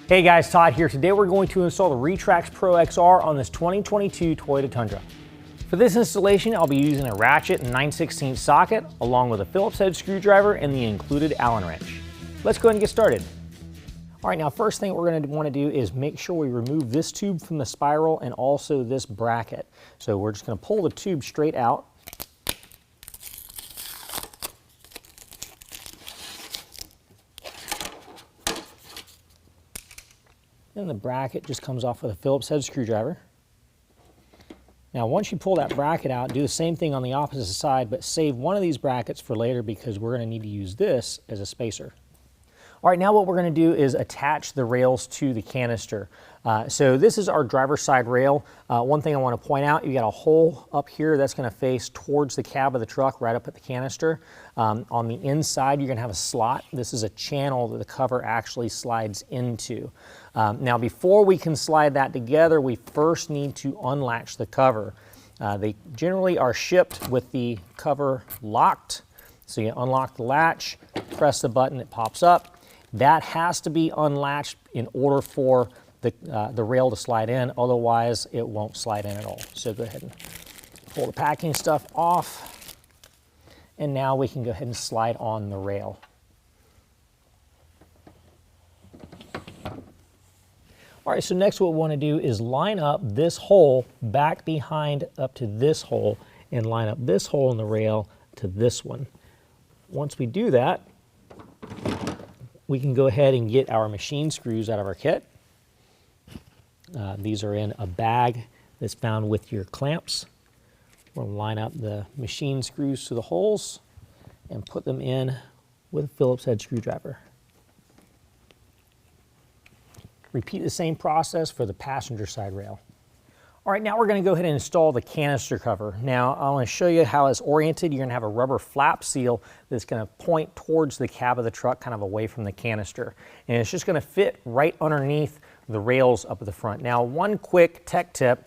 Hey guys, Todd here. Today we're going to install the RetraxPRO XR on this 2022 Toyota Tundra. For this installation, I'll be using a ratchet and 9/16 socket, along with a Phillips head screwdriver and the included Allen wrench. Let's go ahead and get started. All right, now first thing we're going to want to do is make sure we remove this tube from the spiral and also this bracket. So we're just going to pull the tube straight out. Then the bracket just comes off with a Phillips head screwdriver. Now once you pull that bracket out, do the same thing on the opposite side, but save one of these brackets for later because we're going to need to use this as a spacer. All right, now what we're going to do is attach the rails to the canister. So this is our driver's side rail. One thing I want to point out, you got a hole up here that's going to face towards the cab of the truck right up at the canister. On the inside, you're going to have a slot. This is a channel that the cover actually slides into. Now before we can slide that together, we first need to unlatch the cover. They generally are shipped with the cover locked. So you unlock the latch, press the button, it pops up. That has to be unlatched in order for the rail to slide in, otherwise it won't slide in at all. So go ahead and pull the packing stuff off, and now we can go ahead and slide on the rail. All right, so next what we want to do is line up this hole back behind up to this hole and line up this hole in the rail to this one. Once we do that, we can go ahead and get our machine screws out of our kit. These are in a bag that's found with your clamps. We'll line up the machine screws to the holes and put them in with a Phillips head screwdriver. Repeat the same process for the passenger side rail. All right, now we're going to go ahead and install the canister cover. Now, I want to show you how it's oriented. You're going to have a rubber flap seal that's going to point towards the cab of the truck, kind of away from the canister. And it's just going to fit right underneath the rails up at the front. Now, one quick tech tip.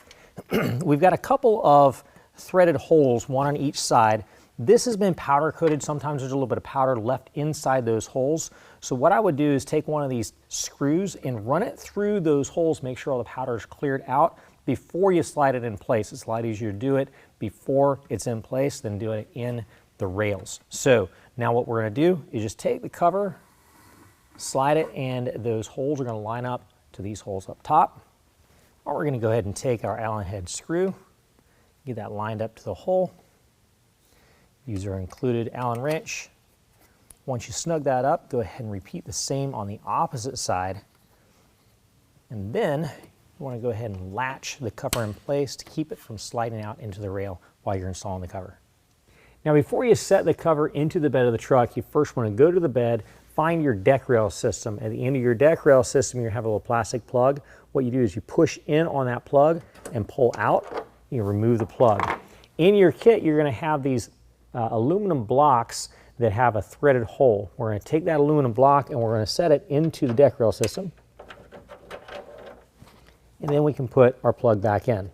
We've got a couple of threaded holes, one on each side. This has been powder coated. Sometimes there's a little bit of powder left inside those holes. So what I would do is take one of these screws and run it through those holes, make sure all the powder is cleared out before you slide it in place. It's a lot easier to do it before it's in place than do it in the rails. So now what we're going to do is just take the cover, slide it, and those holes are going to line up to these holes up top. Or we're going to go ahead and take our Allen head screw, get that lined up to the hole. Use our included Allen wrench. Once you snug that up, go ahead and repeat the same on the opposite side. And then you want to go ahead and latch the cover in place to keep it from sliding out into the rail while you're installing the cover. Now before you set the cover into the bed of the truck, you first want to go to the bed, find your deck rail system. At the end of your deck rail system, you have a little plastic plug. What you do is you push in on that plug and pull out. You remove the plug. In your kit, you're going to have these aluminum blocks that have a threaded hole. We're going to take that aluminum block and we're going to set it into the deck rail system. And then we can put our plug back in.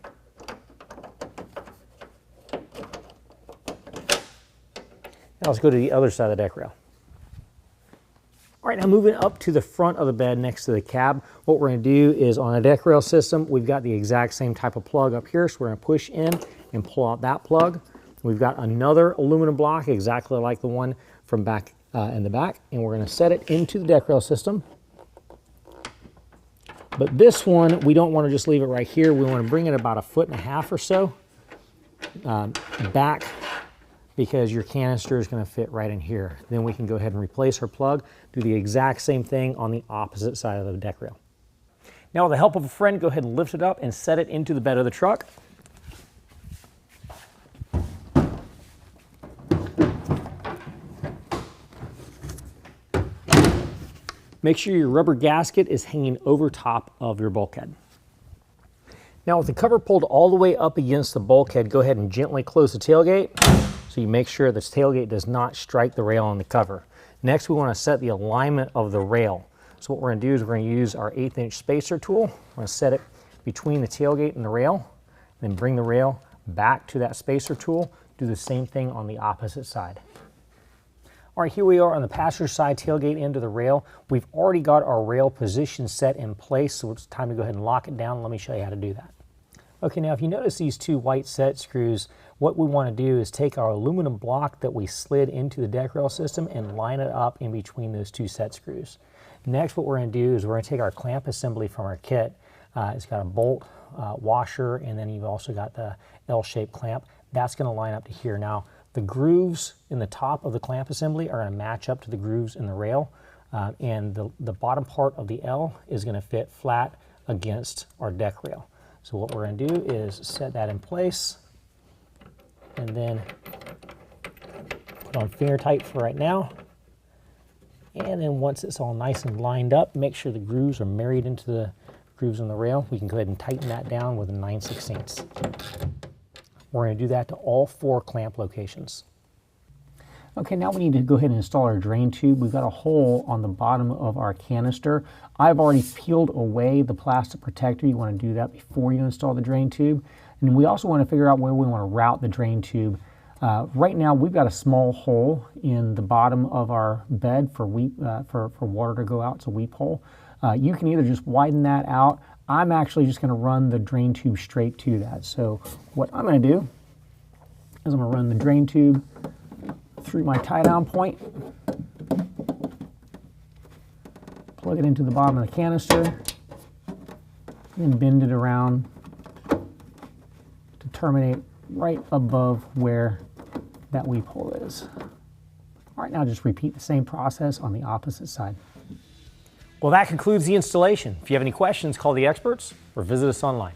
Now let's go to the other side of the deck rail. All right, now moving up to the front of the bed next to the cab, what we're going to do is on a deck rail system, we've got the exact same type of plug up here, so we're going to push in and pull out that plug. We've got another aluminum block exactly like the one from back in the back, and we're going to set it into the deck rail system. But this one, we don't want to just leave it right here. We want to bring it about 1.5 feet or so back, because your canister is going to fit right in here. Then we can go ahead and replace our plug, do the exact same thing on the opposite side of the deck rail. Now with the help of a friend, go ahead and lift it up and set it into the bed of the truck. Make sure your rubber gasket is hanging over top of your bulkhead. Now with the cover pulled all the way up against the bulkhead, go ahead and gently close the tailgate so you make sure this tailgate does not strike the rail on the cover. Next, we want to set the alignment of the rail. So what we're going to do is we're going to use our 1/8 inch spacer tool. We're going to set it between the tailgate and the rail, then bring the rail back to that spacer tool. Do the same thing on the opposite side. All right, here we are on the passenger side tailgate end of the rail. We've already got our rail position set in place, so it's time to go ahead and lock it down. Let me show you how to do that. Okay, now if you notice these two white set screws, what we want to do is take our aluminum block that we slid into the deck rail system and line it up in between those two set screws. Next, what we're going to do is we're going to take our clamp assembly from our kit. It's got a bolt, washer, and then you've also got the L-shaped clamp. That's going to line up to here. Now, the grooves in the top of the clamp assembly are going to match up to the grooves in the rail, and the bottom part of the L is going to fit flat against our deck rail. So what we're going to do is set that in place, and then put on finger tight for right now. And then once it's all nice and lined up, make sure the grooves are married into the grooves in the rail. We can go ahead and tighten that down with a 9/16. We're going to do that to all 4 clamp locations. Okay, now we need to go ahead and install our drain tube. We've got a hole on the bottom of our canister. I've already peeled away the plastic protector. You want to do that before you install the drain tube. And we also want to figure out where we want to route the drain tube. Right now, we've got a small hole in the bottom of our bed for water to go out. It's a weep hole. You can either just widen that out. I'm actually just going to run the drain tube straight to that. So what I'm going to do is I'm going to run the drain tube through my tie-down point, plug it into the bottom of the canister, and bend it around to terminate right above where that weep hole is. All right, now just repeat the same process on the opposite side. Well, that concludes the installation. If you have any questions, call the experts or visit us online.